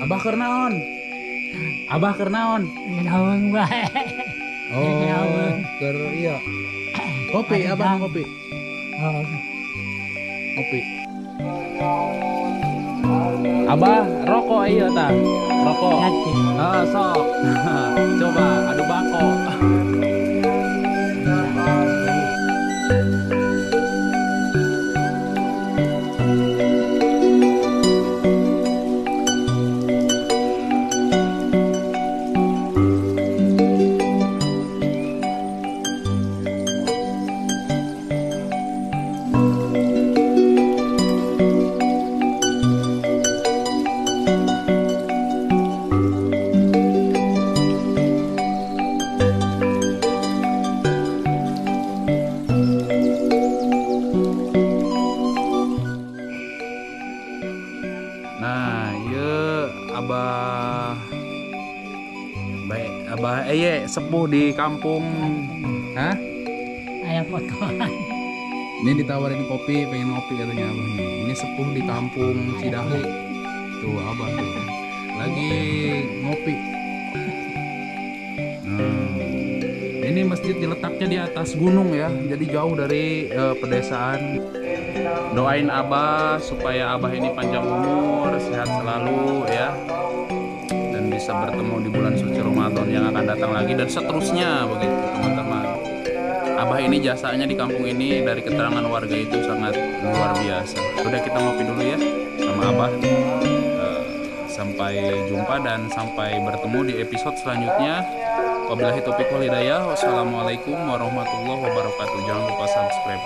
Abah keur naon? Abah keur naon? Naon bae. Oh, keur iya. Kopi, abah ngopi. Oh, Kopi. Abah rokok iya tah. Rokok. ganti. Sok. Coba adu bako. Nah, ieu Abah baik Abah sepuh di kampung. Hah? Aya fotoan. Ini ditawarin kopi, pengen ngopi katanya Abah nih. Ini sepuh di kampung Cidahu. Tuh Abah tuh. Lagi ngopi. Ini masjid diletaknya di atas gunung ya. Jadi jauh dari pedesaan. Doain Abah supaya Abah ini panjang umur, sehat selalu ya. Dan bisa bertemu di bulan suci Ramadan yang akan datang lagi dan seterusnya begitu teman-teman. Abah ini jasanya di kampung ini dari keterangan warga itu sangat luar biasa. Udah kita ngopi dulu ya sama Abah. Sampai jumpa dan sampai bertemu di episode selanjutnya. Wabillahi taufiq wal hidayah. Wassalamualaikum warahmatullahi wabarakatuh. Jangan lupa subscribe.